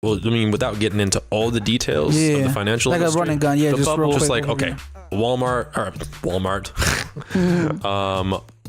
well, I mean, without getting into all the details of the financial like industry, a running gun, the just bubble, real just quick, like, okay, Walmart,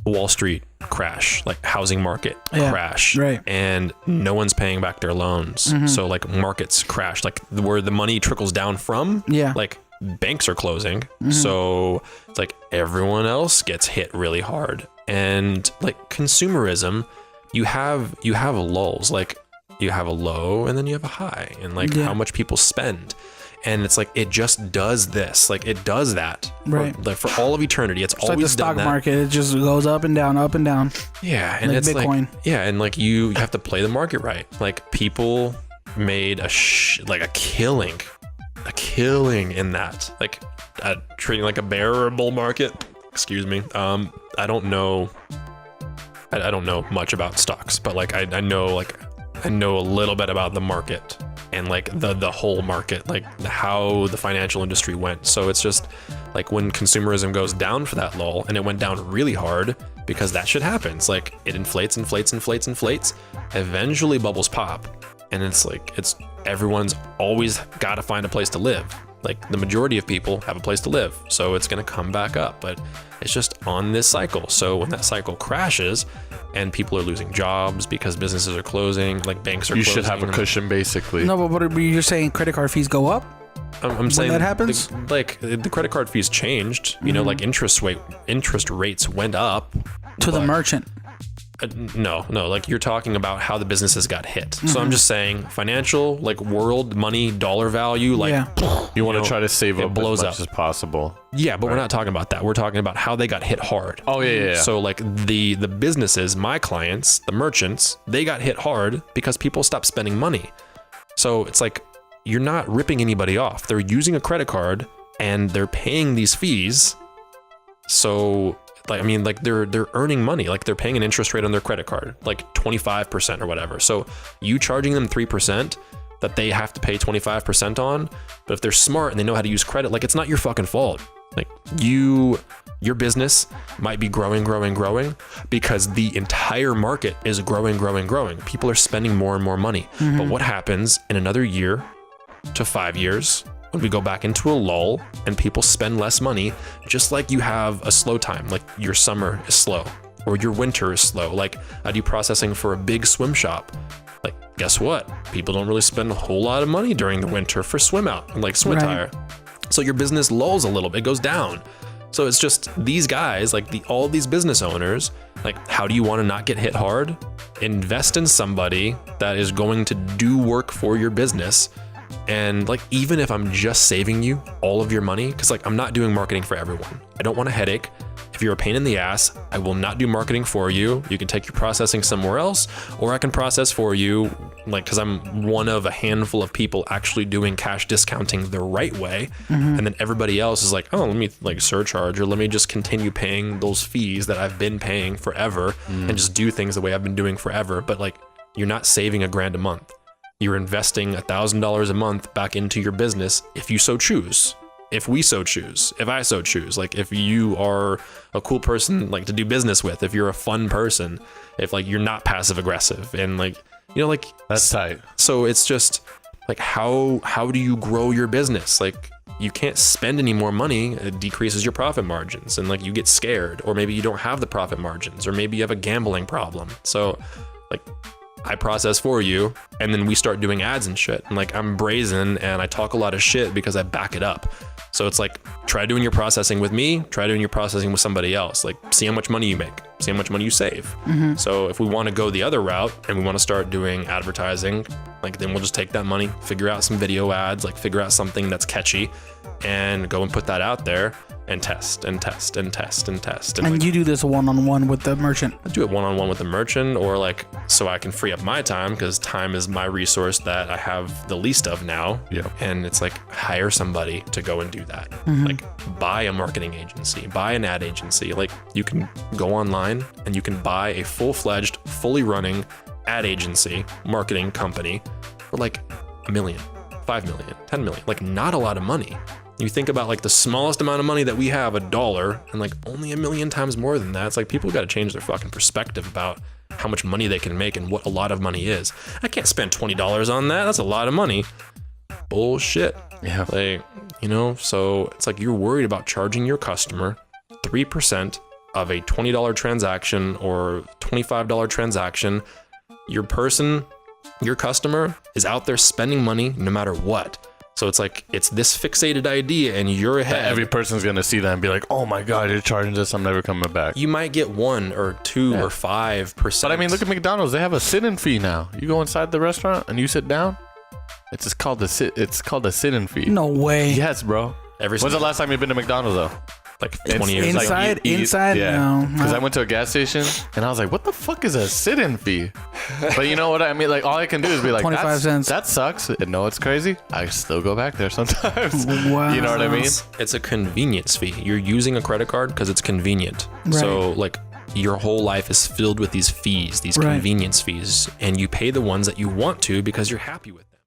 Wall Street crash, like housing market crash, right? And no one's paying back their loans, so like markets crash, like where the money trickles down from, like banks are closing, so it's like everyone else gets hit really hard. And like consumerism, you have lulls, like you have a low and then you have a high, and like how much people spend. And it's like, it just does this, like it does that, right? For all of eternity. It's always like the stock market. It just goes up and down, up and down. Yeah, and like it's Bitcoin. like, yeah, and like you have to play the market right. Like people made a killing in that, like treating like a bearable market. Excuse me. I don't know much about stocks, but like I know a little bit about the market. And like the whole market, like how the financial industry went. So it's just like when consumerism goes down for that lull, and it went down really hard because that shit happens. Like it inflates. Eventually bubbles pop, and it's like everyone's always got to find a place to live. Like the majority of people have a place to live, so it's gonna come back up. But it's just on this cycle. So when that cycle crashes, and people are losing jobs because businesses are closing, like banks are closing. You should have a cushion, basically. No, but you're saying credit card fees go up? I'm saying that happens? The credit card fees changed. You know, like interest rates went up. To the merchant. No, like you're talking about how the businesses got hit. So I'm just saying financial, like world money, dollar value, like you want to try to save up blows as much as possible. Yeah, but we're not talking about that. We're talking about how they got hit hard. Oh yeah. So like the businesses, my clients, the merchants, they got hit hard because people stopped spending money. So it's like you're not ripping anybody off. They're using a credit card and they're paying these fees. So like, I mean, like they're earning money, like they're paying an interest rate on their credit card, like 25% or whatever. So you charging them 3% that they have to pay 25% on. But if they're smart and they know how to use credit, like it's not your fucking fault. Like your business might be growing because the entire market is growing. People are spending more and more money. But what happens in another year to 5 years when we go back into a lull and people spend less money, just like you have a slow time, like your summer is slow or your winter is slow. Like I do processing for a big swim shop. Like, guess what? People don't really spend a whole lot of money during the winter for swim out and like swim attire. So your business lulls a little bit, it goes down. So it's just these guys, like all these business owners, like how do you want to not get hit hard? Invest in somebody that is going to do work for your business. And like, even if I'm just saving you all of your money, because like I'm not doing marketing for everyone. I don't want a headache. If you're a pain in the ass, I will not do marketing for you. You can take your processing somewhere else, or I can process for you, like, because I'm one of a handful of people actually doing cash discounting the right way. And then everybody else is like, oh, let me like surcharge, or let me just continue paying those fees that I've been paying forever and just do things the way I've been doing forever. But like, you're not saving $1,000 a month. You're investing $1,000 a month back into your business if you so choose. If we so choose, if I so choose, like if you are a cool person like to do business with, if you're a fun person, if like you're not passive aggressive and like, you know, like that's tight. So it's just like, how do you grow your business? Like you can't spend any more money. It decreases your profit margins and like you get scared, or maybe you don't have the profit margins, or maybe you have a gambling problem. So like I process for you and then we start doing ads and shit. And like I'm brazen and I talk a lot of shit because I back it up. So it's like, try doing your processing with me, try doing your processing with somebody else. Like see how much money you make, see how much money you save. So if we want to go the other route and we want to start doing advertising, like then we'll just take that money, figure out some video ads, like figure out something that's catchy and go and put that out there and test and test and test and test. And like, you do this one-on-one with the merchant? I do it one-on-one with the merchant, or like, so I can free up my time, because time is my resource that I have the least of now. Yeah. And it's like, hire somebody to go and do that. Like buy a marketing agency, buy an ad agency. Like you can go online and you can buy a full-fledged, fully running ad agency marketing company for like $1 million, $5 million, $10 million, like not a lot of money. You think about like the smallest amount of money that we have, $1, and like only $1 million times more than that. It's like people got to change their fucking perspective about how much money they can make and what a lot of money is. I can't spend $20 on that. That's a lot of money. Bullshit. Yeah. Like, you know, so it's like you're worried about charging your customer 3% of a $20 transaction or $25 transaction. Your customer is out there spending money no matter what. So it's like, it's this fixated idea in your head. Every person's going to see that and be like, oh my God, you're charging this. I'm never coming back. You might get 1 or 2 or 5%. But I mean, look at McDonald's. They have a sit-in fee now. You go inside the restaurant and you sit down. It's just called it's called a sit-in fee. No way. Yes, bro. When's the last time you've been to McDonald's though? Like 20 years. Inside, Yeah. no. Because I went to a gas station and I was like, what the fuck is a sit-in fee? But you know what I mean? Like, all I can do is be like, 25 cents. That sucks. And no, it's crazy. I still go back there sometimes. Wow. You know what I mean? It's a convenience fee. You're using a credit card because it's convenient. Right. So like your whole life is filled with these fees, these Right. convenience fees, and you pay the ones that you want to because you're happy with them.